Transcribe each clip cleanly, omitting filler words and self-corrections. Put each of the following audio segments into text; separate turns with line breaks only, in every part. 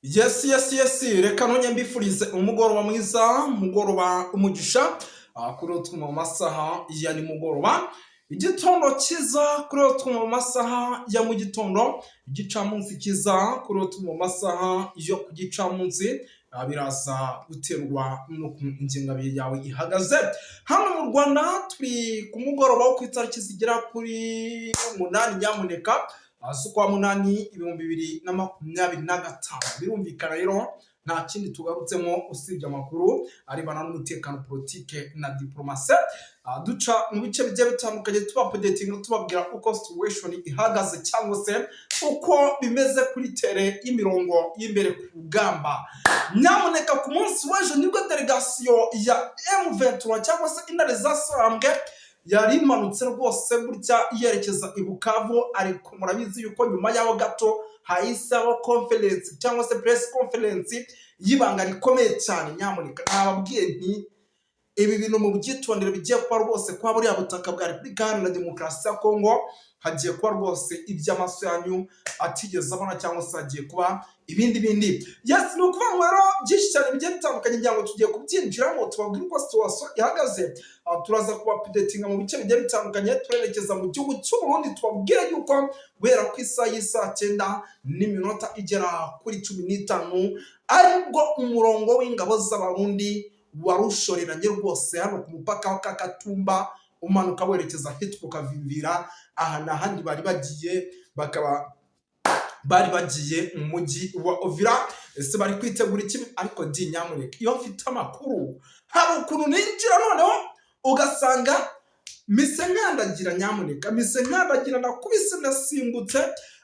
Yes, reka nonye mbifurize umugoroba mwiza, umugoroba umugisha kuri utwo mu masaha ya nimugoroba, igitondo cyiza kuri utwo mu masaha ya mu gitondo, igicamunsi cyiza kuri utwo mu masaha yo ku gicamunsi, biraza guterwa no ku ingengabihe yawe ihagaze. Hano mu Rwanda turi ku mugoroba wo ku itariki zigera kuri 8 nyamuneka z'ukwa munani 2025. Birumvikana rero nta kindi tugarutsemo usibye amakuru arebana n'umutekano, politike na diplomasi. Duca mu bice bigiye bitandukanye tubapodetinga tubabwira uko situation ihagaze cyangwa se uko bimeze kuri tere y'imirongo y'imbere ku rugamba. Nyamuneka ku munsi w'ejo nibwo delegation ya M23 cyangwa se intare zasambwe yari imanutse rwose gutya yerekeza i Bukavu, ariko murabizi yuko nyuma yaho gato hahiseho conference cyangwa se press conference y'ibanga rikomeye cyane. Nyamuneka nababwiye nti ibi bintu mu byitondere bigiye kuba rwose kwa buriya butaka bwa Repubulika Iharanira Demokarasi ya Kongo hagiye kuba rwose iby'amaso yanyu atigeze abona cyangwa se hagiye kuba ibindi. Yes, ni ukuvuga ngo rero byinshi cyane bigiye bitandukanye ngira ngo tugiye kubyinjiramo tubabwire uko situation ihagaze. Turaza kuba updatinga mu bice bigiye bitandukanye, turerekeza mu gihugu cy'u Burundi tubabwire yuko guhera ku isaha y'isa 9 n'iminota igera kuri 15 aribwo umurongo w'ingabo z'abarundi warushoreranye rwose hano ku mupaka wa Kakatumba umanuka werekeza hitwa Kavimvira. Aha n'ahandi bari bagiye, bakaba bari bagiye mu mujyi wa Ovira. Ese bari kwitegura iki? Ariko nyamuneka iyo mfite amakuru hari ukuntu ninjira noneho ugasanga mise nkandagira, nyamuneka mise nkandagira nakubise nasimbutse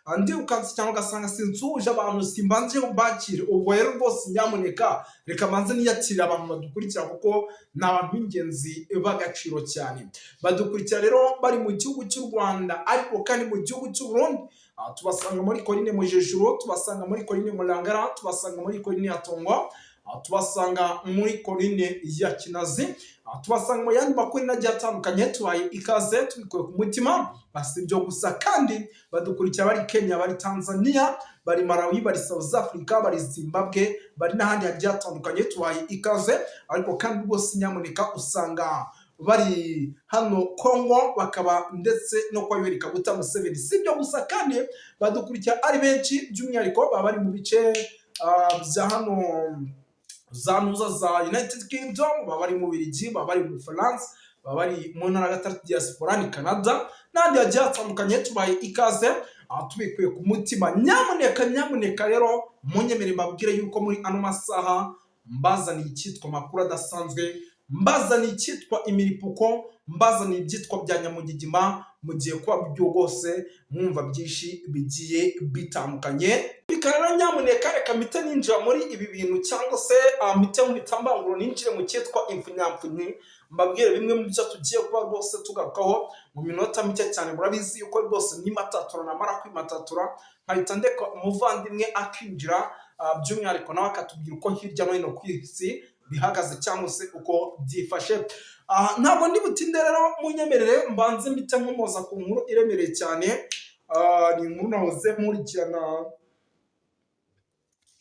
andi ukansi cyangwa ugasanga sinsuje abantu simbanze bakire. Ubwo rero rwose nyamuneka reka manze niyakira abantu badukurikira kuko n'abantu b'ingenzi b'agaciro cyane badukurikira rero bari mu gihugu cy'u Rwanda ariko kandi mu gihugu cy'u Burundi. Tubasanga muri Coline Mujejuru, tubasanga muri Coline Mulangara, tubasanga muri Coline ya Tongwa, tubasanga muri Coline ya Kinazi, tubasanga mu yandi makuru nagiye atandukanye. Tubaye ikaze tubikuye ku mutima. Basi ibyo gusa kandi badukurikira bari Kenya, bari Tanzania, bari Malawi, bari South Africa, bari Zimbabwe, bari n'ahandi hagiye atandukanye. Tubaye ikaze ariko kandi rwose nyamuneka usanga bari hano Kongo bakaba ndetse no kwa Yoweri Kaguta Museveni. Si ibyo gusa kandi badukurikira ari benshi, by'umwihariko baba bari mu bice bya hano za nuza za United Kingdom, baba bari mu Bubiligi, baba bari mu France, baba bari mu ntara gatatu diaspora ni Canada n'andi hagiye atandukanye. Tubaye ikaze tubikuye ku mutima. Nyamuneka rero munyemere mbabwire yuko muri ano masaha mbazaniye icyitwa amakuru adasanzwe, mbazaniye icyitwa imiripuko, mbazaniye ibyitwa bya nyamugigima. Mugiye kuba byo rwose mwumva byinshi bigiye bitandukanye. Bikarara nyamuneka reka mpite ninjira muri ibi bintu cyangwa se mpite mu bitambanguro ninjire mu cyitwa impfunyapfunyi, mbabwire bimwe mu byo tugiye kuba rwose tugarukaho mu minota mike cyane. Murabizi yuko rwose n'imatatura namara kwimatatura nkahita ndeka umuvandimwe akinjira, by'umwihariko nawe akatubwira uko hirya no hino ku isi bihagaze cyangwa se uko byifashe. Ntabwo ndi butinde rero munyemerere mbanze mbite nkomoza ku nkuru iremereye cyane. Ni inkuru nahoze nkurikirana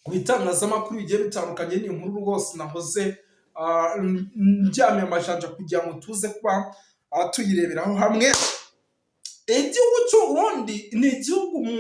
ku bitangazamakuru bigiye bitandukanye. Ni inkuru rwose nahoze njyamye amajanja kugira ngo tuze kuba tuyireberaho hamwe. Igihugu cy'u Burundi ni igihugu mu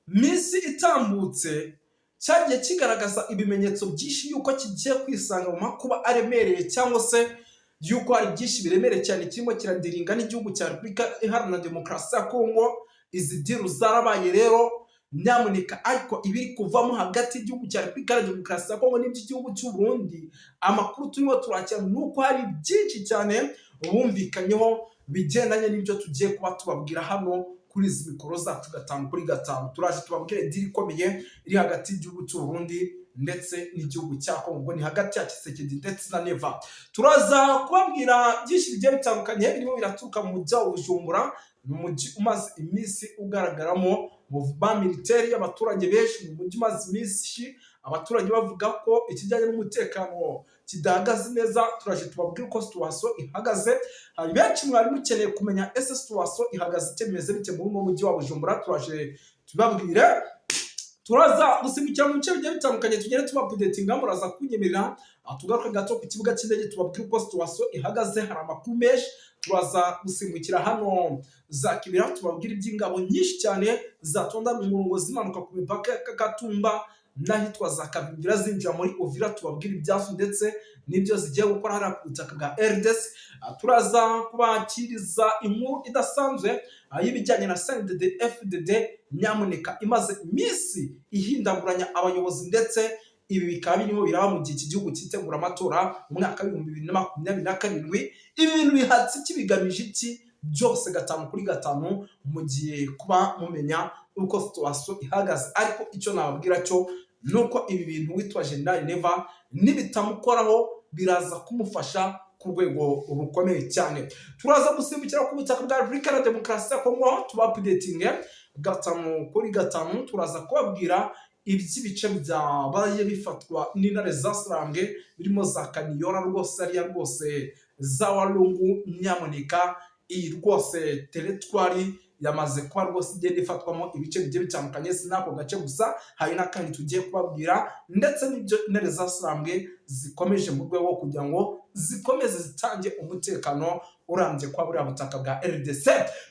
minsi itambutse cyagiye kigaragaza ibimenyetso byinshi yuko kigiye kwisanga mu makuba aremereye cyangwa se yuko hari byinshi biremereye cyane kirimo kiradiringa n'igihugu cya Repubulika Iharanira Demokarasi ya Kongo. Izi diru zarabaye rero nyamuneka, ariko ibiri kuvamo hagati y'igihugu cya Repubulika Iharanira Demokarasi ya Kongo n'iby'igihugu cy'u Burundi, amakuru turimo turakira nuko hari byinshi cyane bumvikanyeho bigendanye n'ibyo tugiye kuba tubabwira hano kuri izi mikoro zacu 5 kuri 5. Turaje tubabwire diri ikomeye iri hagati y'igihugu cy'u Burundi ndetse n'igihugu cya Kongo, ni hagati ya Tshisekedi ndetse na Neva. Turaza kubabwira byinshi bigiye bitandukanye birimo biraturuka mu mujyi wa Bujumbura, mu mujyi umaze iminsi ugaragaramo movement militaire y'abaturage benshi, mu mujyi umaze iminsi abaturage bavuga ko ikijyanye n'umutekano kidahagaze neza. Turaje tubabwire uko situation ihagaze. Hari benshi mwari mukeneye kumenya ese situation ihagaze temeze bite mu mujyi wa Bujumbura. Turaje tubabwire turaza gusimbukira mu bice bigiye bitandukanye tugere tubapudetinga muraza kunyemerera tugaruke gato ku kibuga cy'indege tubabwire uko situation ihagaze. Hari amakuru menshi turaza gusimbukira hano za Kibira tubabwire iby'ingabo nyinshi cyane zatonda mu murongo zimanuka ku mipaka ya Katumba n'ahitwa za Kabingira zinjira muri Uvira tubabwire ibyazo ndetse n'ibyo zigiye gukora hariya ku butaka bwa RDC. Turaza kubakiriza inkuru idasanzwe y'ibijyanye na CNDD FDD nyamuneka imaze iminsi ihindaguranya abayobozi ndetse ibi bikaba birimo biraba mu gihe iki gihugu cyitegura amatora mu mwaka wa 2027. Ibi bintu bihatse iki bigamije iki byose gatanu kuri gatanu mu gihe kuba mumenya uko situation ihagaze. Ariko icyo nababwira cyo nuko ibi bintu witwa General Neva nibitamukoraho biraza kumufasha ku rwego rukomeye cyane. Turaza gusimbukira ku butaka bwa Republika ya Demokarasi ya Kongo tubapudetinge gatanu kuri gatanu. Turaza kubabwira iby'ibice byabaye bifatwa n'intare zasarambwe birimo za Kaniyora rwose ariya rwose za Walungu nyamuneka iyi rwose teritwari yamaze kuba rwose igenda ifatwamo ibice bigiye bitandukanye. Sinako gace gusa hari n'akandi tugiye kubabwira ndetse n'ibyo intare zasarambwe zikomeje mu rwego kugira ngo zikomeze zitange umutekano urambye kwa buriya butaka bwa RDC.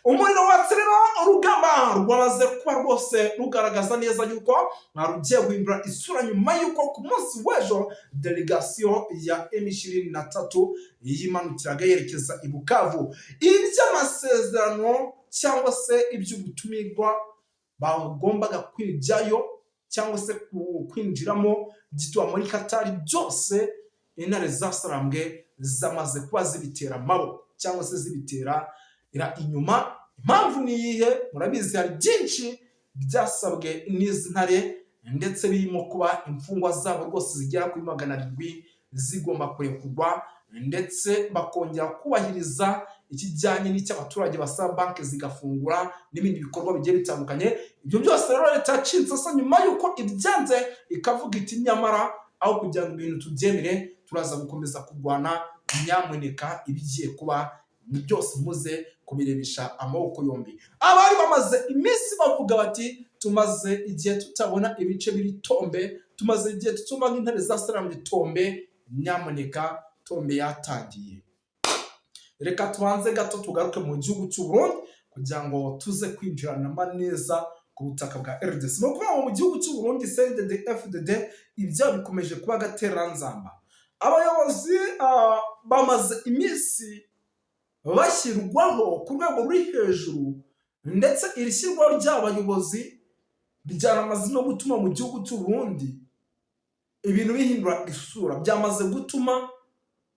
Umuriro watse rero urugamba rwamaze kuba rwose rugaragaza neza yuko rugiye guhindura isura nyuma yuko ku munsi w'ejo delegation ya M23 yimanukiraga yerekeza i Bukavu. Iby'amasezerano cyangwa se iby'ubutumirwa bagombaga kwijyayo cyangwa se kwinjiramo gitwa muri Katari byose intare zasarambwe zamaze kuba zibitera amaboko cyangwa se zibitera inyuma. Impamvu ni iyihe? Murabizi hari byinshi byasabwe n'izi ntare ndetse birimo kuba imfungwa zabo rwose zigera kuri 700 zigomba kurekurwa ndetse bakongera kubahiriza ikijyanye n'icy'abaturage basaba banki zigafungura n'ibindi bikorwa bigiye bitandukanye. Ibyo byose rero leta yacinze asa nyuma yuko ibyanze ikavuga iti nyamara aho kugira ngo ibintu tubyemere turaza gukomeza kurwana nyamuneka ibigiye kuba byose muze kubirebesha amaboko yombi. Abari bamaze iminsi bavuga bati tumaze igihe tutabona ibice biri Tombe, tumaze igihe tutuma nk'intare zasarambwe Tombe, nyamuneka Tombe yatangiye. Reka tubanze gato tugaruke mu gihugu cy'u Burundi kugira ngo tuze kwinjirana neza ku butaka bwa RDC. No kuba mu gihugu cy'u Burundi CNDD FDD ibyo bikomeje kuba gateranzamba. Abayobozi bamaze iminsi bashyirwaho ku rwego ruri hejuru ndetse iri shyirwaho ry'abayobozi byaramaze no gutuma mu gihugu cy'u Burundi ibintu bihindura isura. Byamaze gutuma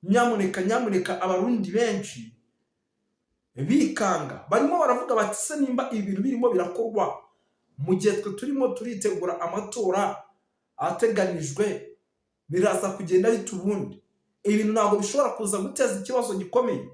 nyamuneka abarundi benshi bikanga barimo baravuga bati se nimba ibintu birimo birakorwa mu gihe twe turimo turitegura amatora ateganijwe biraza kugenda bita ubundi ibintu ntabwo bishobora kuza guteza ikibazo gikomeye.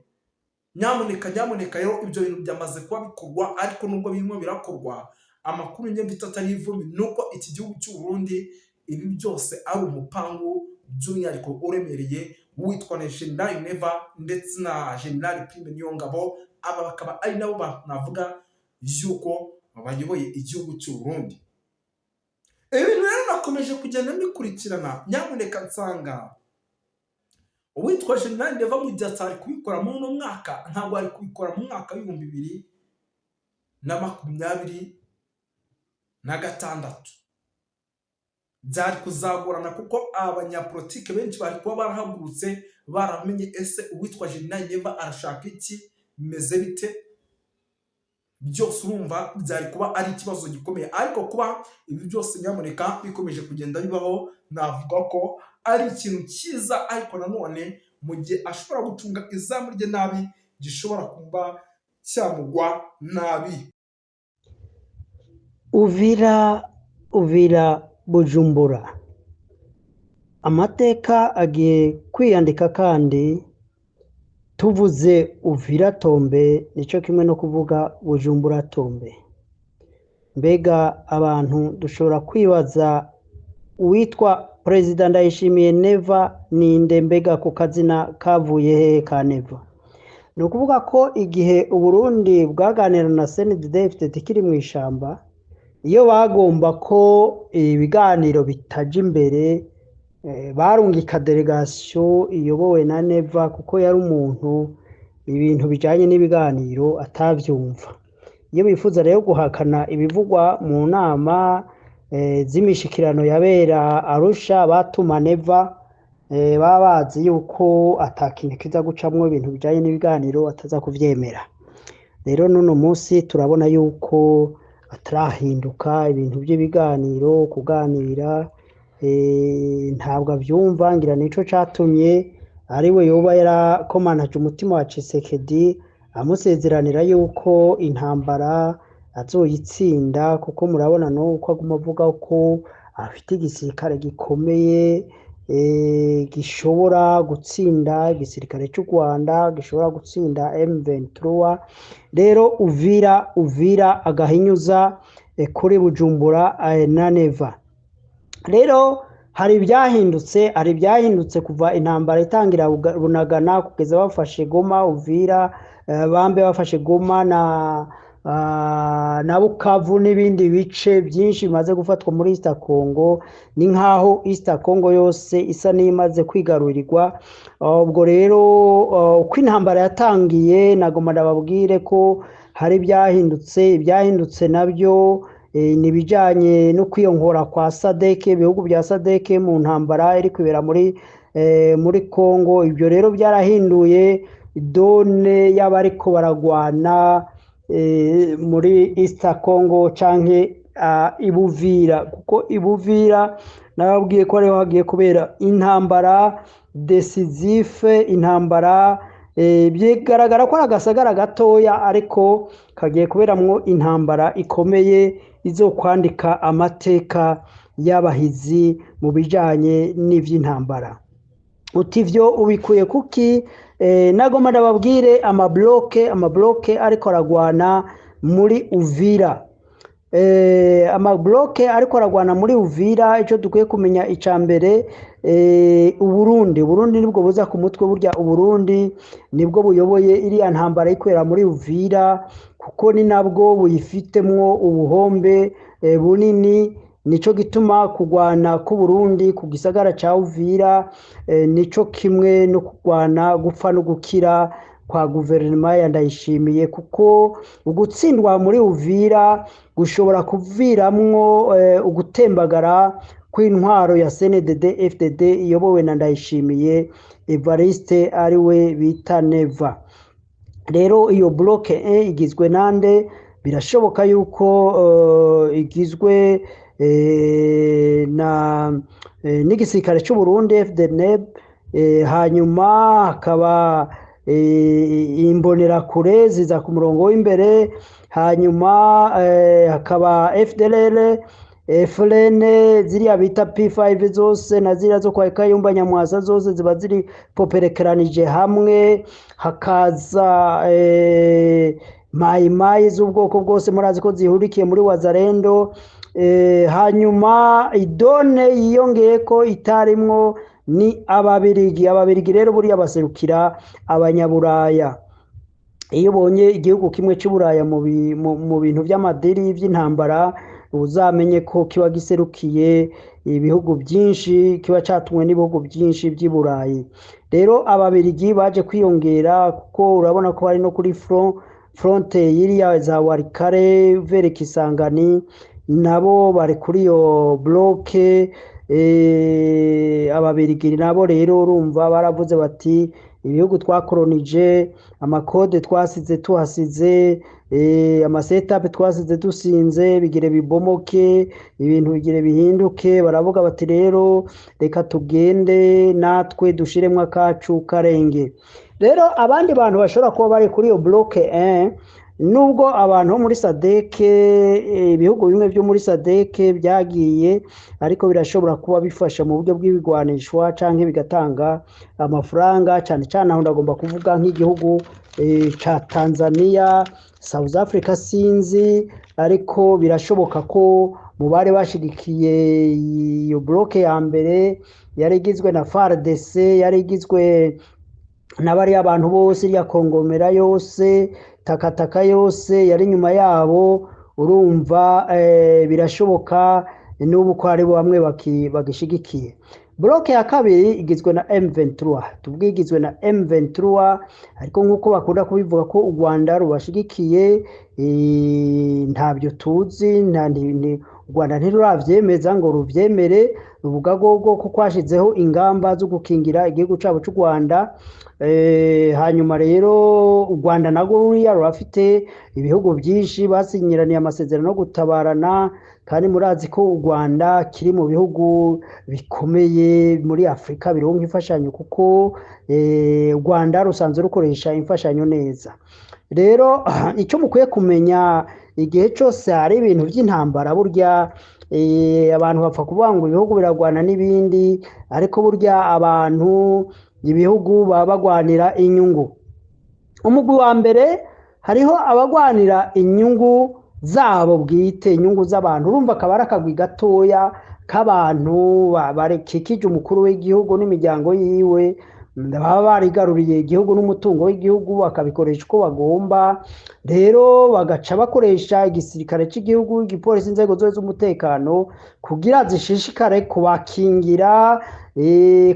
Nyamuneka rero ibyo bintu byamaze kuba bikorwa, ariko nubwo birimo birakorwa amakuru njye mfite atari ivumi nuko iki gihugu cy'u Burundi ibi byose ari umupangu by'umwihariko uremereye witwa General Neva ndetse na General Prime Niyongabo. Aba bakaba ari nabo navuga yuko bayoboye igihugu cy'u Burundi. Ibintu rero nakomeje kugenda mbikurikirana nyamuneka nsanga uwitwa General Neva mu gihe atari kubikora mu no mwaka ntabwo ari kubikora mu mwaka wa 2026. Byari kuzagorana kuko abanyapolitike benshi bari kuba barahagurutse baramenye ese uwitwa General Neva arashaka iki, bimeze bite. Byose urumva byari kuba ari ikibazo gikomeye, ariko kuba ibi byose nyamuneka bikomeje kugenda bibaho navuga ko ari ikintu cyiza. Ariko nanone mu gihe ashobora gucunga izamu rye nabi gishobora kuba cyamugwa nabi.
Uvira Bujumbura, amateka agiye kwiyandika kandi tuvuze Uvira Tombe nicyo kimwe no kuvuga Bujumbura Tombe. Mbega abantu dushobora kwibaza uwitwa Perezida Ndayishimiye Neva ninde, mbega ku kazina kavuye hehe ka Neva? Ni ukuvuga ko igihe Uburundi bwaganira na CNDD-FDD kiri mu ishamba iyo bagomba ko ibiganiro bitaja imbere barungika delegation iyobowe na Neva kuko yari umuntu ibintu bijanye n'ibiganiro atavyumva. Iyo bifuza rero guhakana ibivugwa mu nama z'imishikirano yabera Arusha, batuma Neva baba bazi yuko atakintu kiza gucamwo ibintu bijanye n'ibiganiro ataza kuvyemera. Rero n'uno munsi turabona yuko atarahinduka ibintu by'ibiganiro, kuganira ntabwo avyumva, ngira nico catumye ariwe yoba yarakomanaje umutima wa Tshisekedi amusezeranira yuko intambara azoyitsinda, kuko murabona nuko aguma avuga ko afite igisirikare gikomeye gishobora gutsinda igisirikare cy'u Rwanda, gishobora gutsinda M23. Rero Uvira agahinyuza kuri Bujumbura na Neva. Rero hari ibyahindutse kuva intambara itangira Bunagana kugeza bafashe Goma, Uvira bambe bafashe Goma na Bukavu n'ibindi bice byinshi bimaze gufatwa muri East Congo. Ni nkaho East Congo yose isa n'imaze kwigarurirwa. Ubwo rero uko intambara yatangiye nagoma ndababwire ko hari ibyahindutse nabyo nibijanye no kwiyongora kwa SADC, ibihugu bya SADC mu ntambara iri kwibera muri Congo. Ibyo rero byarahinduye done y'abariko baragwana muri East Congo canke Ibuvira, kuko Ibuvira nababwiye ko ariho hagiye kubera intambara decisive, intambara byigaragara ko ari agasagara gatoya ariko kagiye kuberamwo intambara ikomeye izokwandika amateka y'abahizi mu bijanye n'ivy'intambara. Utivyo ubikuye kuki? Nagoma ndababwire amabloke ariko aragwana muri Uvira. Amabloke ariko aragwana muri Uvira, ico dukwiye kumenya icambere Uburundi nibwo buza ku mutwe. Burya Uburundi nibwo buyoboye iriya ntambara ikwera muri Uvira, kuko ni nabwo buyifitemwo ubuhombe bunini. Nico gituma kugwana ku Burundi ku gisagara ca Uvira nico kimwe no kugwana gupfa no gukira kwa guverinoma ya Ndayishimiye, kuko ugutsindwa muri Uvira gushobora kuviramwo ugutembagara kw'intwaro ya CNDD FDD iyobowe na Ndayishimiye Evariste ariwe bita Neva. Rero iyo bloke igizwe nande? Birashoboka yuko igizwe n'igisirikare cy'u Burundi FDNB, hanyuma hakaba imbonerakure ziza ku murongo w'imbere, hanyuma hakaba FDLR, FLN, ziriya bita P5 zose na ziriya zo kwa Kayumba Nyamwasa zose ziba ziri poperekeranije hamwe, hakaza mayimayi z'ubwoko bwose murazi ko zihurikiye muri Wazalendo. Hanyuma idone yiyongeye ko itarimwo ni ababirigi rero buriya baserukira abanyaburaya. Iyo ubonye igihugu kimwe cy'Uburaya mu bintu by'amadiri by'intambara, uzamenye ko kiba giserukiye ibihugu byinshi, kiba catumwe n'ibihugu byinshi by'Iburayi. Rero ababirigi baje kwiyongera, kuko urabona ko bari no kuri fronte yiriya za Warikare, Verekisangani, nabo bari kuri iyo bloke. Ababirigi nabo rero urumva baravuze bati ibihugu twakolonije, amakode twasize tuhasize, amasetape twasize dusinze bigire bibomoke, ibintu bigire bihinduke. Baravuga bati rero reka tugende natwe dushiremwe akacu karenge. Rero abandi bantu bashobora kuba bari kuri iyo bloke nubwo abantu bo muri SADC, ibihugu bimwe byo muri SADC byagiye, ariko birashobora kuba bifasha mu buryo bw'ibigwanishwa canke bigatanga amafaranga, cyane cyane aho ndagomba kuvuga nk'igihugu ca Tanzania, South Africa sinzi, ariko birashoboka ko mu bari bashigikiye iyo bloke ya mbere yari igizwe na FARDC, yari igizwe n'abari abantu bose ya Kongomera yose, takataka yose yari nyuma yabo. urumva birashoboka n'ubu ko hari bamwe bagishigikiye. Bloke ya kabiri igizwe na M23, tubwigizwe na M23, ariko nk'uko bakunda kubivuga ko u Rwanda rubashigikiye ntabyo tuzi, u Rwanda ntiruravyemeza ngo ruvyemere, ruvuga gogo ko kwashizeho ingamba zo gukingira igihugu cabo c'u Rwanda. Hanyuma rero u Rwanda nago ruriya rurafite ibihugu byinshi basinyiraniye amasezerano yo gutabarana, kandi murazi ko u Rwanda kiri mu bihugu bikomeye muri Afrika bironka imfashanyo, kuko u Rwanda rusanzwe rukoresha imfashanyo neza. Rero icyo mukwiye kumenya, igihe cyose hari ibintu by'intambara, burya abantu bapfa kuvuga ngo ibihugu biragwana n'ibindi, ariko burya abantu ibihugu baba bagwanira inyungu. Umugwi wa mbere hariho abagwanira inyungu zabo bwite, inyungu z'abantu. Urumva akaba ari akagwi gatoya k'abantu barekikije umukuru w'igihugu n'imiryango yiwe, baba barigaruriye igihugu n'umutungo w'igihugu bakabikoresha uko bagomba. Rero bagaca bakoresha igisirikare cy'igihugu, igipolisi, inzego zose z'umutekano kugira zishishikare kubakingira,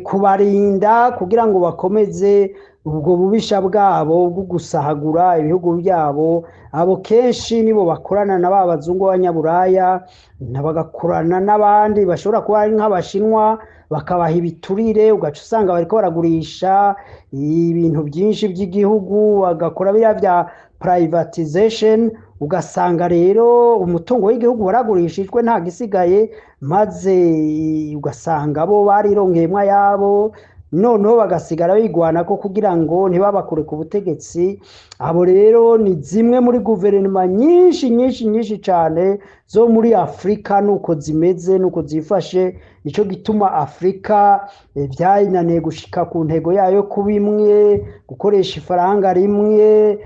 kubarinda, kugira ngo bakomeze ubwo bubisha bwabo bwo gusahagura ibihugu byabo. Abo kenshi nibo bakorana na ba bazungu b'abanyaburaya, bagakorana n'abandi bashobora kuba ari nk'Abashinwa, bakabaha ibiturire, ugaca usanga bariko baragurisha ibintu byinshi by'igihugu, bagakora biriya bya privatization, ugasanga rero umutungo w'igihugu waragurishijwe nta gisigaye, maze ugasanga bo barirongeyemo ayabo, noneho bagasigara bigwana ko kugira ngo ntibabakure ku butegetsi. Abo rero ni zimwe muri guverinoma nyinshi cyane zo muri Afrika, nuko zimeze, nuko zifashe. Nico gituma Afrika byayinaniye gushika ku ntego yayo kuba imwe, gukoresha ifaranga rimwe,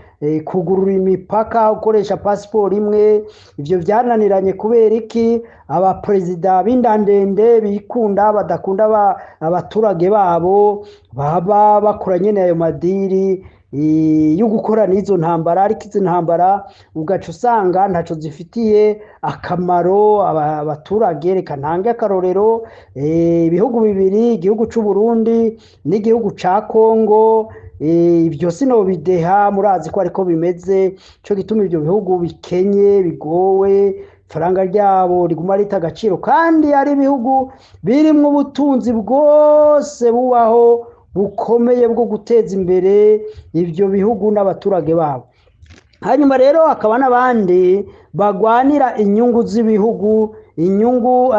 kugurura imipaka, gukoresha passport imwe. Ivyo byananiranye kubera iki? Abaperezida b'indandende bikunda badakunda abaturage babo, baba bakoranye n'ayo madiri yo gukora n'izo ntambara. Ariko izo ntambara ugaca usanga ntaco zifitiye akamaro abaturage. Reka ntange akarorero, ibihugu bibiri, igihugu c'u Burundi n'igihugu ca Kongo, ibyo sinobideha, murazi ko ariko bimeze. Cyo gituma ibyo bihugu bikenye, bigowe, faranga ryabo riguma rita agaciro, kandi ari ibihugu birimwo ubutunzi bwose bubaho bukomeye bwo guteza imbere ibyo bihugu n'abaturage babo. Hanyuma rero hakaba n'abandi bagwanira inyungu z'ibihugu, inyungu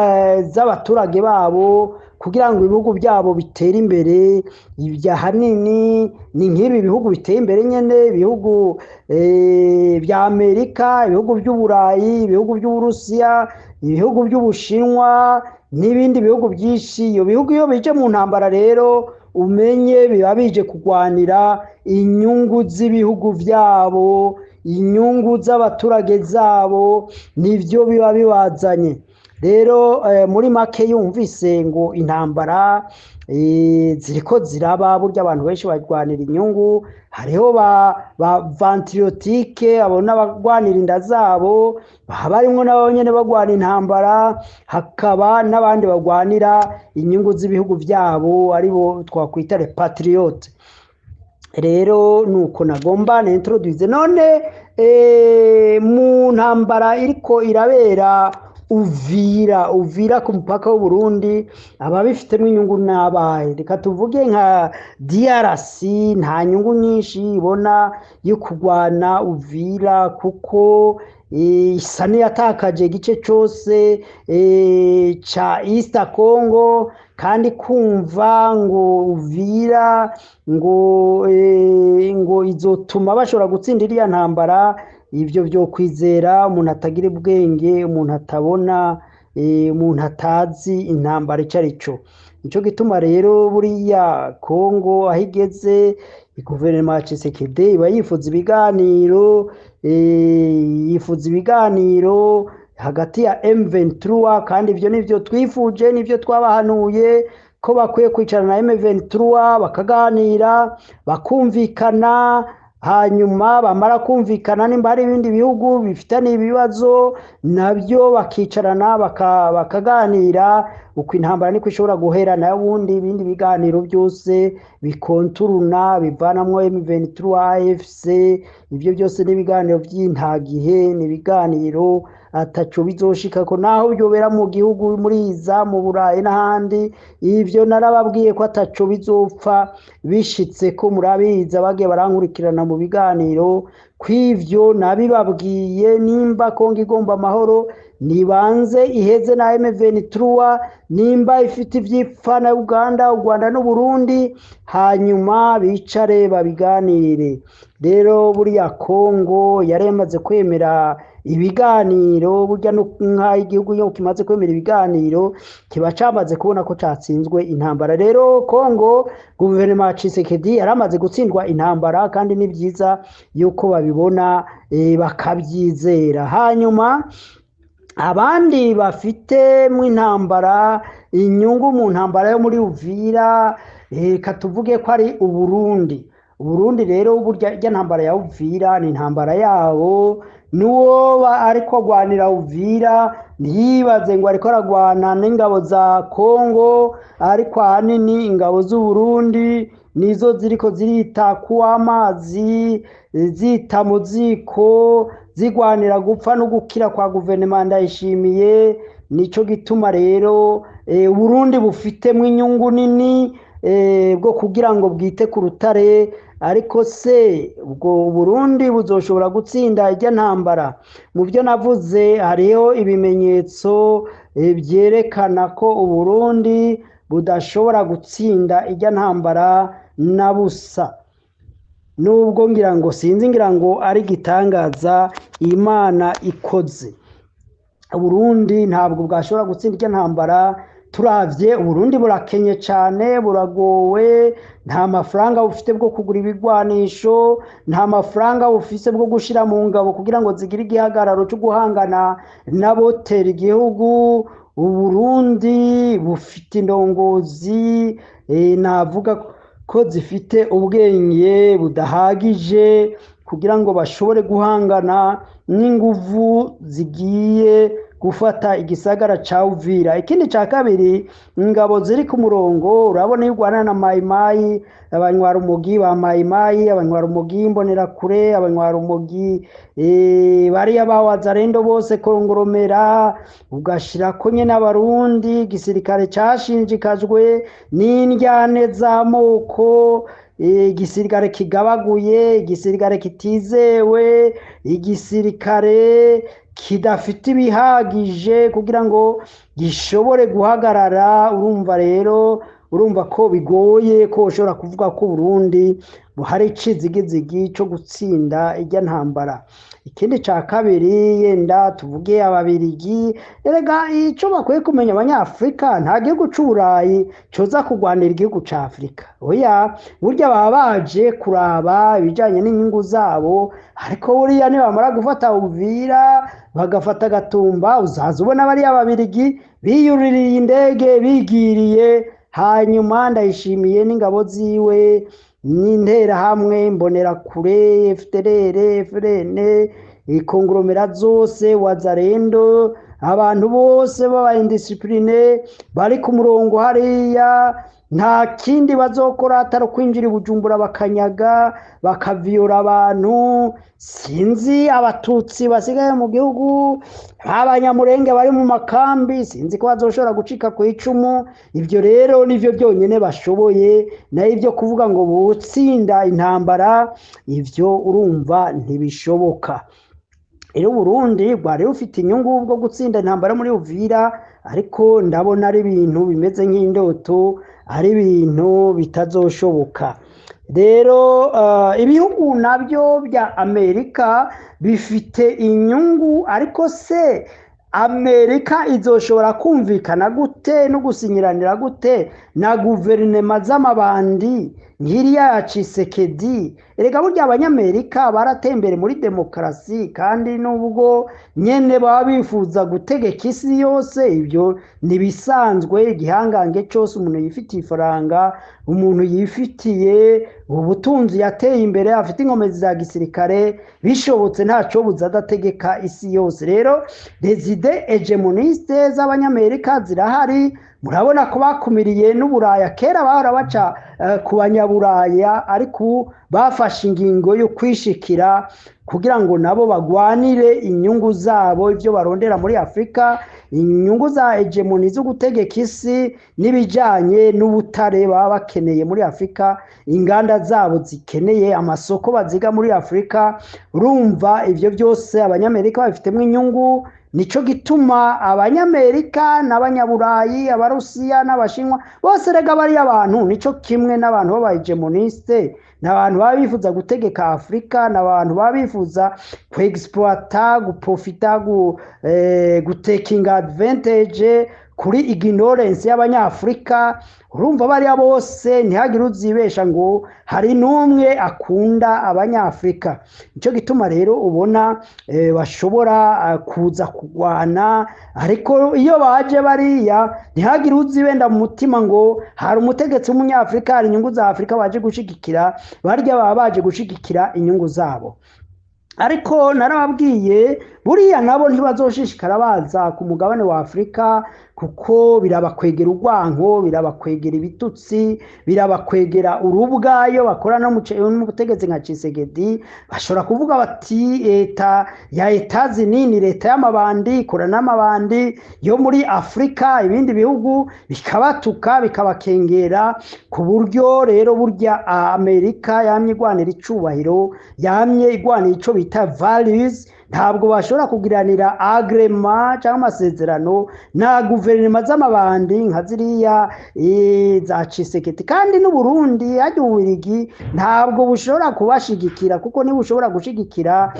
z'abaturage babo, kugira ngo ibihugu byabo bitere imbere. Ibya hanini ni nk'ibi bihugu biteye imbere nyene, ibihugu bya Amerika, ibihugu by'Uburayi, ibihugu by'Uburusiya, ibihugu by'Ubushinwa n'ibindi bihugu byinshi. Iyo bihugu iyo bije mu ntambara rero umenye biba bije kugwanira inyungu z'ibihugu byabo, inyungu z'abaturage zabo, nivyo biba bibazanye. Rero muri make yumvise ngo intambara ziriko ziraba, burya abantu benshi bagwanira inyungu. Hariho ba ventriotike, abo n'abagwanira inda zabo, barimwo nabo nyene bagwana intambara. Hakaba n'abandi bagwanira inyungu z'ibihugu byabo, aribo twakwita les patriotes. Rero nuko nagomba introduce none mu ntambara iriko irabera Uvira ku mupaka w'u Burundi, ababifitemo inyungu n'abahe. Reka tuvuge nka DRC, nta nyungu nyinshi ibona yo kugwana Uvira, kuko isa n'iyatakaje igice cyose ca East Congo, kandi kumva ngo Uvira ngo izotuma bashobora gutsinda iriya ntambara, ibyo byo kwizera umuntu atagira ubwenge, umuntu atabona, umuntu atazi intambara icyo ari cyo. Nicyo gituma rero buriya Kongo aho igeze, guverinoma ya Tshisekedi iba yifuza ibiganiro hagati ya M23, kandi ibyo nivyo twifuje, nivyo twabahanuye ko bakwiye kwicarana na M23 bakaganira, bakumvikana, hanyuma bamara kumvikana nimba hari ibindi bihugu bifitanye ibibazo nabyo bakicarana bakaganira uko intambara niko ishobora guhera nayo ubundi ibindi biganiro byose bikonturuna bivanamwo M23 AFC ibyo byose n'ibiganiro by'intagihe n'ibiganiro ataco bizoshikako naho byobera mu gihugu muri iza mu Burayi n'ahandi ivyo narababwiye ko ataco bizopfa bishitse ko murabiza bagiye barankurikirana mu biganiro kw'ivyo nabibabwiye nimba Kongo igomba amahoro nibanze iheze na M23 nimba ifite ivyipfa na Uganda u Rwanda n'u Burundi hanyuma bicare babiganire rero buriya Kongo yaremaze kwemera ibiganiro burya nka igihugu yo kimaze kwemera ibiganiro kiba cyamaze kubona ko cyatsinzwe intambara rero Kongo guverinoma ya Tshisekedi yaramaze gutsindwa intambara kandi ni byiza yuko babibona bakabyizera hanyuma abandi bafite mu intambara inyungu mu ntambara yo muri Uvira katuvuge ko ari Uburundi rero burya ijya ntambara ya Uvira ni intambara yabo nuwo ariko agwanira Uvira ntiyibaze ngo ariko aragwana n'ingabo za Kongo ariko ahanini ingabo z'u Burundi nizo ziriko zirita ku amazi zita mu ziko zigwanira gupfa no gukira kwa guverinoma Ndayishimiye nico gituma rero Burundi bufitemwe inyungu nini bwo kugira ngo bwite ku rutare ariko se ubwo Burundi buzoshobora gutsinda ijya ntambara mu byo navuze hariho ibimenyetso byerekana ko Burundi budashobora gutsinda ijya ntambara na busa nubwo ngira ngo ari gitangaza Imana ikoze Burundi ntabwo bwashobora gutsinda ijya ntambara turavye Burundi burakenye cyane buragowe nta mafaranga bufite bwo kugura ibigwanisho nta mafaranga bufise bwo gushira mu ngabo kugira ngo zigire igihagararo cyo guhangana n'abotera igihugu Burundi bufite indongozi navuga ko zifite ubwenge budahagije kugira ngo bashobore guhangana n'inguvu zigiye gufata igisagara ca Uvira ikindi ca kabiri ingabo ziri ku murongo urabona y'Urwanda na Mayimayi abanywa rumogi ba Mayimayi abanywa rumogi mbonera kure abanywa rumogi bari abawazarendo bose korongoromera ugashira ko nyene abarundi gisirikare cashinjikajwe n'indyane z'amoko igisirikare kigabaguye igisirikare kitizewe igisirikare kidafite ibihagije kugira ngo gishobore guhagarara urumva ko bigoye ko ushobora kuvuga ko Burundi buhari icizigizigi cyo gutsinda ijya ntambara ikindi ca kabiri yenda tuvuge ababirigi erega ico bakwiye kumenya abanyafrika nta gihugu c'Uburayi coza kugwanira igihugu ca Afrika oya burya baba baje kuraba ibijanye n'inyungu zabo ariko buriya nibamara gufata Uvira bagafata Gatumba uzaza ubona bari ababirigi biyuririye indege bigiriye hanyuma Ndayishimiye n'ingabo ziwe n'intera hamwe mbonera kure FDLR FRN ikongoromera zose wazarendo abantu bose baba indiscipline bari ku murongo hariya nta kindi bazokora atari kwinjira Bujumbura bakanyaga bakaviyora abantu sinzi abatutsi basigaye mu gihugu abanyamurenge bari mu makambi sinzi ko bazoshobora gucika ku icumu ibyo rero nivyo byonyene bashoboye na ivyo kuvuga ngo butsinda intambara ivyo urumva ntibishoboka rero Burundi bwari bufite inyungu bwo gutsinda intambara muri Uvira ariko ndabona ari ibintu bimeze nk'indoto ari ibintu bitazoshoboka rero ibihugu nabyo bya Amerika bifite inyungu ariko se Amerika izoshobora kumvikana gute no gusinyiranira gute na guverinoma z'amabandi nk'iriya ya Tshisekedi. Erega burya abanyamerika barateye imbere muri demokarasi, kandi nubwo nyene baba bifuza gutegeka isi yose, ibyo nibisanzwe. Igihangange cyose umuntu yifitiye ifaranga, umuntu yifitiye ubutunzi, yateye imbere, afite inkomezi za gisirikare, bishobotse ntaco buza adategeka isi yose. Rero les idées hegemonistes z'abanyamerika zirahari. Murabona ko bakumiriye n'Uburaya. Kera bahora baca ku banyaburaya, ariko bafashe ingingo yo kwishikira kugira ngo nabo bagwanire inyungu zabo, ivyo barondera muri Afrika, inyungu za hegemoni zo gutegeka isi n'ibijanye n'ubutare baba bakeneye muri Afrika, inganda zabo zikeneye, amasoko baziga muri Afrika. Urumva ivyo byose abanyamerika babifitemwo inyungu. Nico gituma abanyamerika n'abanyaburayi, abarusiya n'abashinwa bose rega bari abantu nico kimwe n'abantu b'abahegemoniste, n'abantu baba bifuza gutegeka Afrika, n'abantu baba bifuza kuexploita, guprofita, gutekinga advantage kuri ignorance y'abanyafrika. Urumva bariya bose ntihagire uzibesha ngo hari n'umwe akunda abanyafrika. Nico gituma rero ubona bashobora kuza kugwana, ariko iyo baje bariya ntihagire uzibenda mu mutima ngo hari umutegetsi w'umunyafrika, hari inyungu za Afrika baje gushigikira. Barya baba baje gushigikira inyungu zabo. Ariko narababwiye buriya nabo ntibazoshishikara baza ku mugabane wa Afrika, kuko birabakwegera urwanko, birabakwegera ibitutsi, birabakwegera urubwa. Iyo bakora no mu butegetsi nka Tshisekedi, bashobora kuvuga bati leta ya etazi nini, leta y'amabandi ikora n'amabandi yo muri Afrika, ibindi bihugu bikabatuka bikabakengera. Ku buryo rero burya Amerika yamye igwanira icubahiro, yamye igwanira ico bita values. Ntabwo bashobora kugiranira agreement cyangwa amasezerano na guverinoma z'amabandi nka ziriya za Tshisekedi. Kandi n'u Burundi hajya Ububiligi ntabwo bushobora kubashigikira, kuko niba ushobora gushigikira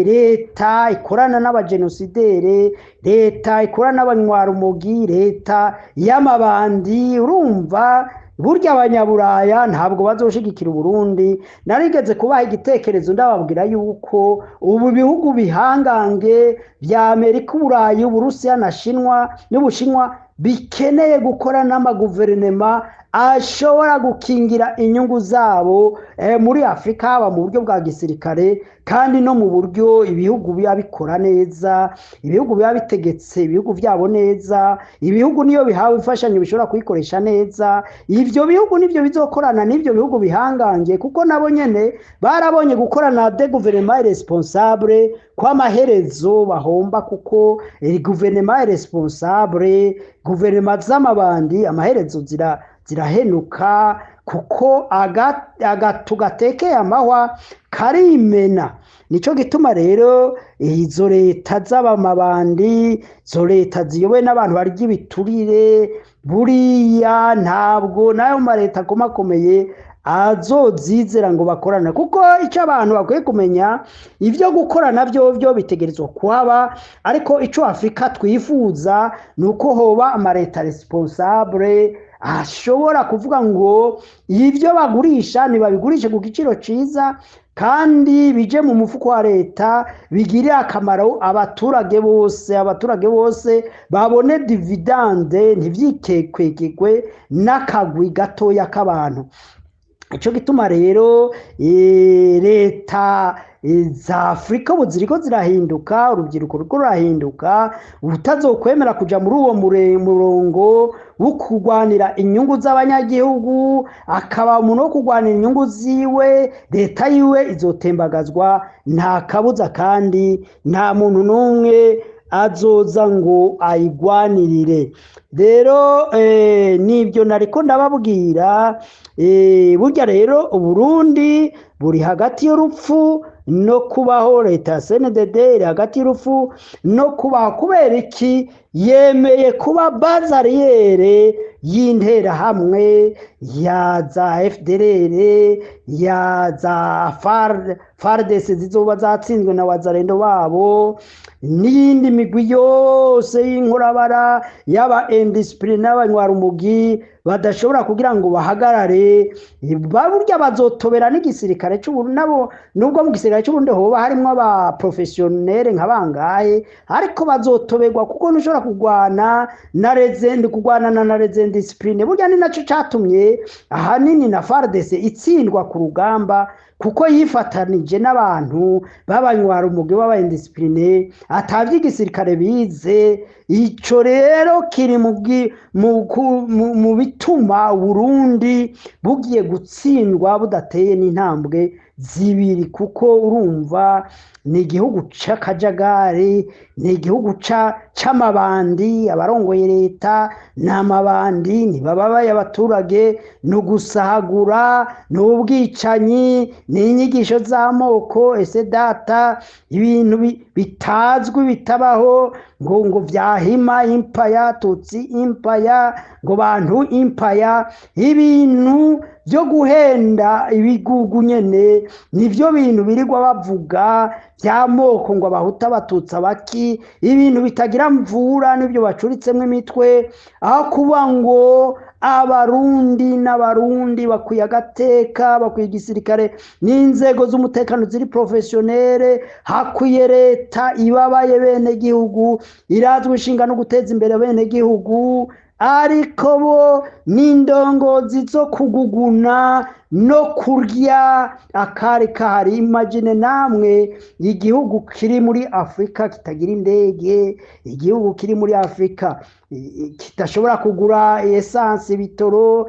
leta ikorana n'abagenosidere, leta ikorana n'abanywarumogi, leta y'amabandi, urumva burya abanyaburaya ntabwo bazoshigikira Burundi. Narigeze kubaha igitekerezo ndababwira yuko ubu bihugu bihangange bya Amerika, Uburayi, Uburusiya na Shinwa n'Ubushinwa bikeneye gukora n'amaguverinema ashobora gukingira inyungu zabo muri Afrika, haba mu buryo bwa gisirikare kandi no mu buryo ibihugu biba bikora neza, ibihugu biba bitegetse ibihugu byabo neza. Ibihugu niyo bihawe imfashanyo bishobora kuyikoresha neza. Ivyo bihugu nivyo bizokorana n'ivyo bihugu bihangange, kuko nabo nyene barabonye gukorana de gouvernement responsable kwa maherezo bahomba, kuko gouvernement responsable, gouvernement z'amabandi amaherezo zirahenuka, kuko agatu gatekeye amahwa karimena. Nico gituma rero izo leta z'abamabandi, zo leta ziyobowe n'abantu barya ibiturire, buriya ntabwo nayo mareta akomakomeye azozizera ngo bakorana. Kuko icyo abantu bakwiye kumenya, ivyo gukorana byo bitegerezwa kuhaba, ariko ico Afrika twifuza nuko hoba amareta responsable ashobora kuvuga ngo ivyo bagurisha ntibabigurishe ku giciro ciza, kandi bije mu mufuko wa leta, bigirira akamaro abaturage bose. Abaturage bose babone dividende, ntivyikekwekegwe n'akagwi gatoya k'abantu. Ico gituma rero leta za Afrika ubu ziriko zirahinduka, urubyiruko ruko rurahinduka, utazokwemera kuja muri uwo murongo wo kurwanira inyungu z'abanyagihugu, akaba umuntu wo kurwanira inyungu ziwe. Leta yiwe izotembagazwa nta kabuza, kandi nta muntu n'umwe azoza ngo ayigwanirire. Rero nibyo nariko ndababwira. Burya rero Uburundi buri hagati y'urupfu no kubaho. Leta ya CNDD iri hagati y'urupfu no kubaho. Kubera iki? Yemeye kuba bazariyere y'interahamwe, ya za FDLR, ya za FARDC zizoba zatsinzwe na wazalendo babo, n'iyindi migwi yose y'inkorabara, yaba indisipline n'abanywarumogi badashobora kugira ngo bahagarare burya bazotobera n'igisirikare cy'Uburundi nabo nubwo mu gisirikare cy'Uburundi hoba harimo aba professionnel nka bangaye ariko bazotoberwa kuko ntushobora kurwana na legend discipline burya ni naco catumye ahanini na FARDC itsindwa ku rugamba kuko yifatanije n'abantu b'abanywarumogi b'aba indiscipline atavye igisirikare bize ico rero kiri mu bituma Burundi bugiye gutsindwa budateye n'intambwe zibiri kuko urumva ni igihugu c'akajagari ni igihugu c'amabandi abarongoye leta n'amabandi ntibababaye abaturage no gusahagura n'ubwicanyi n'inyigisho z'amoko ese data ibintu bitazwi bitabaho ngo vyahima impaya tutsi impaya ngo bantu impaya ibintu byo guhenda ibigugu nyene nivyo bintu birirwa bavuga by'amoko ngo abahuta batutsa baki ibintu bitagira mvura nibyo bacuritsemo imitwe aho kuba ngo abarundi n'abarundi bakwiye agateka bakwiye igisirikare n'inzego z'umutekano ziri professionnel hakwiye leta ibabaye bene gihugu irazwe ishinga no guteza imbere bene gihugu ariko bo n'indongozi zo kuguguna no kurya akari kahari imagine namwe igihugu kiri muri Afrika kitagira indege igihugu kiri muri Afrika kitashobora kugura essence bitoro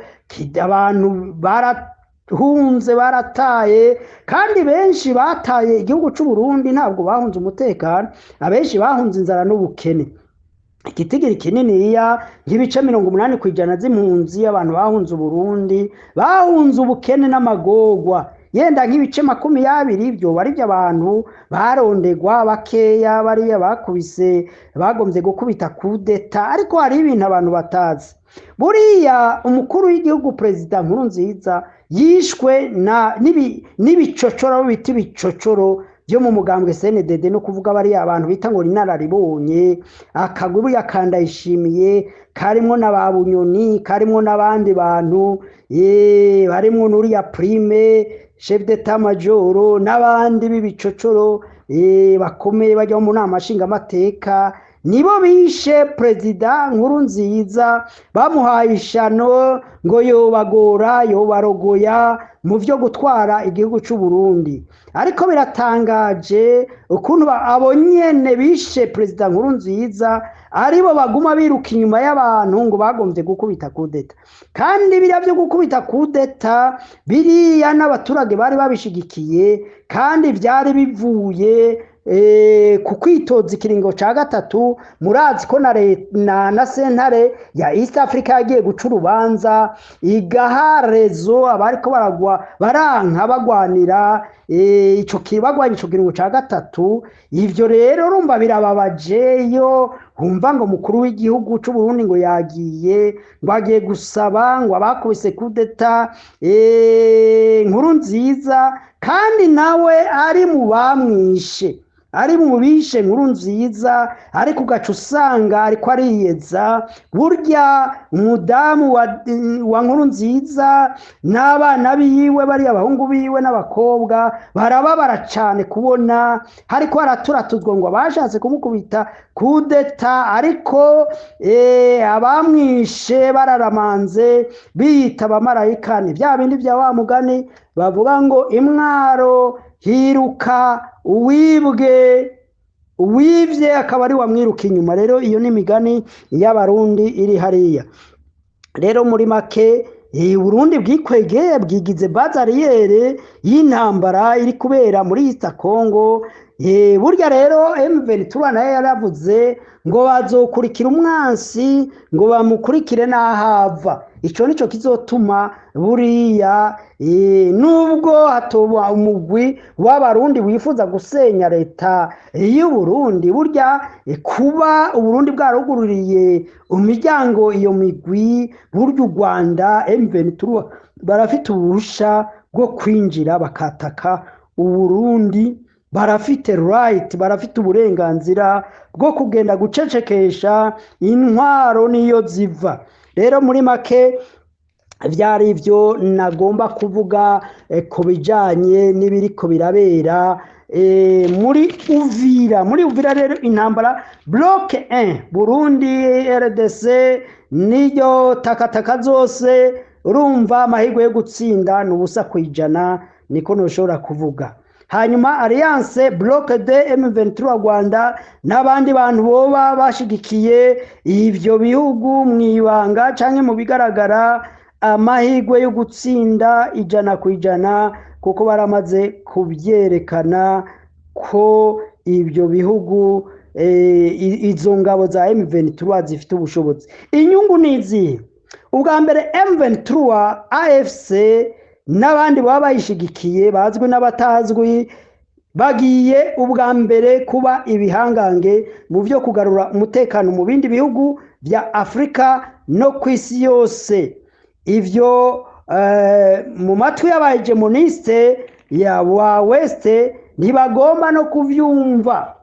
abantu barahunze barataye kandi benshi bataye igihugu cy'u Burundi ntabwo bahunze umutekano abenshi bahunze inzara n'ubukene igitigiri kininiya nk'ibice 80% z'impunzi abantu bahunze Burundi bahunze ubukene n'amagorwa yenda nk'ibice 20 byo bari by'abantu barondegwa bakeya bariya bakubise bagomvye gukubita kudeta ariko hari ibintu abantu batazi buriya umukuru w'igihugu president Nkurunziza yishwe n'ibicocoro biti bicocoro byo mu mugambwe CNDD no kuvuga bari abantu bita ngo inararibonye akaguru yakandayishimiye karimo nababunyoni karimo nabandi bantu barimo nuri ya prime chef d'état major nabandi bibicocoro bakomeye bajya mu nama nshinga amateka nibo bishe president Nkurunziza bamuhaye ishano ngo yobagora yobarogoya mu byo gutwara igihugu cy'u Burundi ariko biratangaje ukuntu abonyene bishe president Nkurunziza aribo baguma biruka inyuma y'abantu ngo bagomvye gukubita kudeta kandi biriya byo gukubita kudeta biriya n'abaturage bari babishigikiye kandi byari bivuye ku kwitoza ikiringo ca gatatu murazi ko na sentare ya East Africa yagiye guca urubanza igaharezo abariko baranka bagwanira ico kiringo ca gatatu ivyo rero urumva birababaje yo humva ngo mukuru w'igihugu cy'u Burundi ngo yagiye ngo agiye gusaba ngo abakubise kudeta Nkurunziza kandi nawe ari mu bamwishe ari mu bishe Nkurunziza ariko ugaca usanga ariko ariyeza burya umudamu wa Nkurunziza n'abana biwe bari abahungu biwe n'abakobwa barababara cyane kubona hariko araturatuzwa ngo abashatse kumukubita kudeta ariko abamwishe bararamanze biyita abamarayika ni bya bindi bya wa mugani bavuga ngo imwaro hiruka uwivye akaba ari wamwiruka inyuma rero iyo ni imigani y'abarundi iri hariya rero muri make Burundi bwikwegeye bwigize bazariyere y'intambara iri kubera muri East Congo burya rero M23 nayo yaravuze ngo bazokurikira umwansi ngo bamukurikire n'ahava ico nico kizotuma buriya nubwo hatoba umugwi w'abarundi wifuza gusenya leta y'u Burundi burya kuba Uburundi bwarugururiye imiryango iyo migwi burya u Rwanda M23 barafite ubusha bwo kwinjira bakataka Uburundi barafite right, barafite uburenganzira bwo kugenda gucecekesha intwaro niyo ziva. Rero muri make byari ibyo nagomba kuvuga ku bijyanye n'ibiriko birabera muri Uvira rero intambara bloke 1 Burundi RDC niyo takataka zose urumva amahirwe yo gutsinda n'ubusa kwijana niko noshobora kuvuga. Hanyuma Alliance bloke de M23 Rwanda n'abandi bantu boba bashigikiye ivyo bihugu mwibanga canke mu bigaragara amahirwe yo gutsinda ijana kwijana kuko baramaze kubyerekana ko ibyo bihugu izo ngabo za M23 zifite ubushobozi. Inyungu nizi ubwa mbere M23 AFC n'abandi baba bayishigikiye bazwi n'abatazwi bagiye ubwa mbere kuba ibihangange mu byo kugarura umutekano mu bindi bihugu bya Afrika no kwisi yose. Ivyo mu matwi y'abahegemoniste ya wa West ntibagomba no kuvyumva.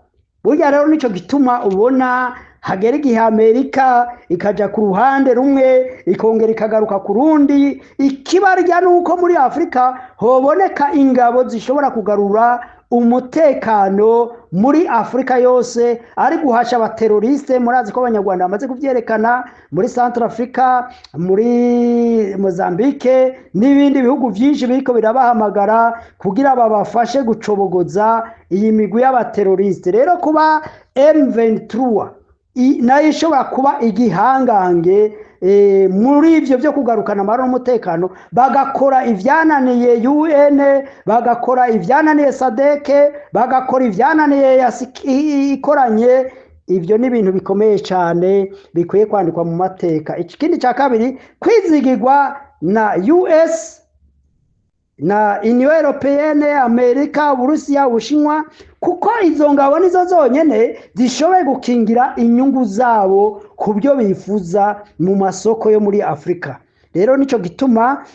Burya rero nico gituma ubona hagera igihe Amerika ikaja ku ruhande rumwe ikongera ikagaruka ku rundi. Ikibarya nuko muri Afrika hoboneka ingabo zishobora kugarura umutekano muri Afrika yose, ari guhasha abateroriste. Murazi ko abanyarwanda bamaze kuvyerekana muri Central Africa, muri Mozambique n'ibindi bihugu byinshi biriko birabahamagara kugira babafashe gucobogoza iyi migwi y'abateroriste. Rero kuba M23 nayo ishobora kuba igihangange muri ivyo byo kugarukana amahoro n'umutekano, bagakora ivyananiye UN, bagakora ivyananiye SADC, bagakora ivyananiye ikoranye. Ivyo ni ibintu bikomeye cyane bikwiye kwandikwa mu mateka. Ikindi cya kabiri, kwizigirwa na US na Union Européenne, Amerika, Uburusiya, Ubushinwa, kuko izo ngabo nizo zonyene zishoboye gukingira inyungu zabo ku byo bifuza mu masoko yo muri Afrika. Rero nico gituma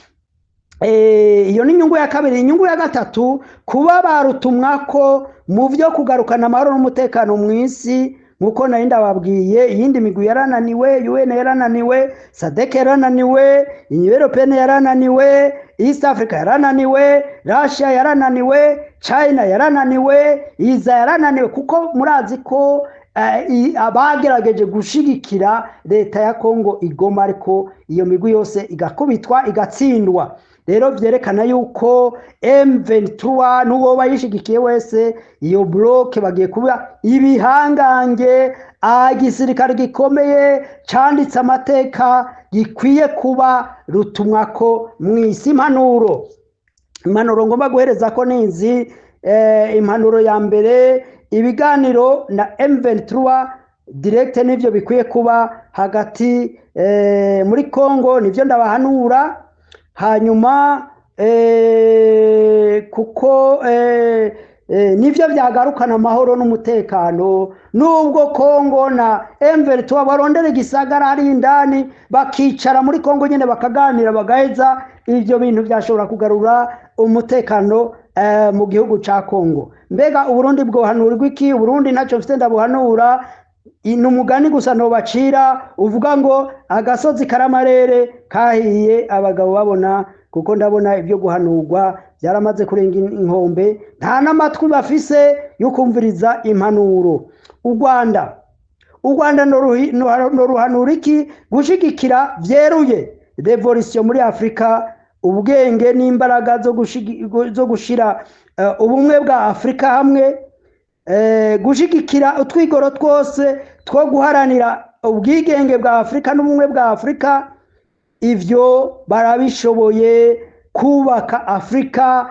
iyo ni inyungu ya kabiri. Inyungu ya gatatu, kuba barutumwako mu byo kugarukana amahoro n'umutekano mu isi. Nkuko nari ndababwiye, iyindi migwi yarananiwe, UN yarananiwe, SADC yarananiwe, Union Européenne yarananiwe, East Africa yarananiwe, Russia yarananiwe, China yarananiwe, Iza yarananiwe, kuko murazi ko abagerageje gushigikira leta ya Kongo igoma, ariko iyo migwi yose igakubitwa igatsindwa. Rero vyerekana yuko M23 n'uwo bayishigikiye wese iyo bloke bagiye kuba ibihangange, igisirikare gikomeye canditse amateka gikwiye kuba rutumwako mw'isi. Impanuro ngomba guhereza ko nizi. Impanuro ya mbere, ibiganiro na M23 direct nivyo bikwiye kuba hagati muri Kongo, nivyo ndabahanura. Hanyuma kuko nivyo byagarukana amahoro n'umutekano, nubwo Kongo na M23 barondera igisagara ari indani bakicara muri Kongo nyene bakaganira bagaheza, ivyo bintu byashobora kugarura umutekano mu gihugu ca Kongo. Mbega Uburundi bwohanurirwa iki? Uburundi ntacyo mfite ndabuhanura. Numugani gusa no bacira uvuga ngo agasozi karamarere kahiye abagabo babona, kuko ndabona ibyo guhanurwa byaramaze kurenga inkombe, nta namatwi bafise yo kumviriza impanuro. U Rwanda no ruhanura iki? Gushigikira vyeruye revolution muri Afrika, ubwenge n'imbaraga zo gushira ubumwe bwa Afrika hamwe, gushigikira utwigoro twose two guharanira ubwigenge bwa Afrika n'ubumwe bwa Afrika. Ivyo barabishoboye kubaka Afrika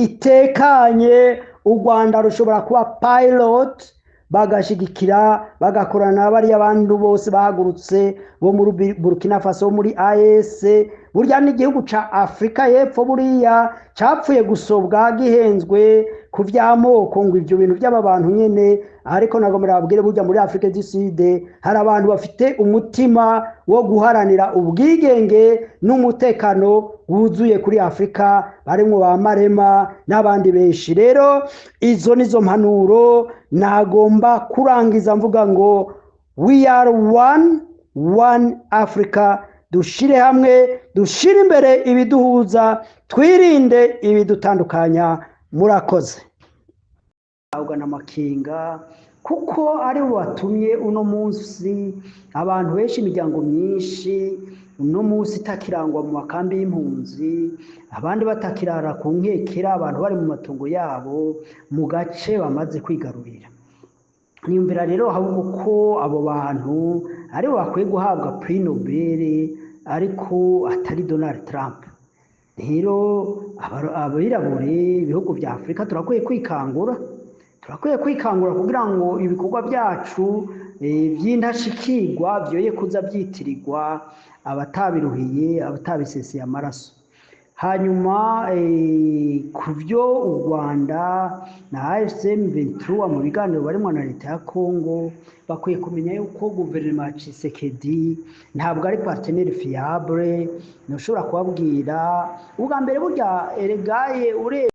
itekanye. U Rwanda rushobora kuba pilot, bagashigikira bagakorana bari abantu bose bahagurutse bo muri Burkina Faso, muri AES, burya n'igihugu ca Afrika y'Epfo buriya capfuye gusobwa gihenzwe ku vy'amoko ngo ivyo bintu by'aba bantu nyene, ariko nagomera babwire burya muri Afrika du Sud hari abantu bafite umutima wo guharanira ubwigenge n'umutekano wuzuye kuri Afrika, barimwo ba Marema n'abandi benshi. Rero izo nizo mpanuro nagomba kurangiza mvuga ngo we are one Africa. Dushire hamwe, dushire imbere ibiduhuza, twirinde ibidutandukanya. Murakoze. Ahubwo n'amakinga kuko ari watumye uno munsi abantu benshi, imiryango myinshi uno munsi itakirangwa mu makambi y'impunzi, abandi batakirara ku nkekera, abantu bari mu matungo yabo mu gace bamaze kwigarurira. Niyumvira rero ahubwo ko abo bantu ari bakwiye guhabwa Prix Nobel ariko atari Donald Trump. Rero abirabure ibihugu vya Afrika turakwiye kwikangura kugira ngo ibikorwa byacu by'indashikirwa byoye kuza byitirirwa abatabiruhiye, abatabisesiye amaraso. Hanyuma ku byo u Rwanda na AFCM 23 mu biganiro barimo na leta ya Congo bakwiye kumenya yuko guverinoma ya Tshisekedi ntabwo ari partenaire fiable. Ntushobora kubabwira ubwa mbere burya eregaye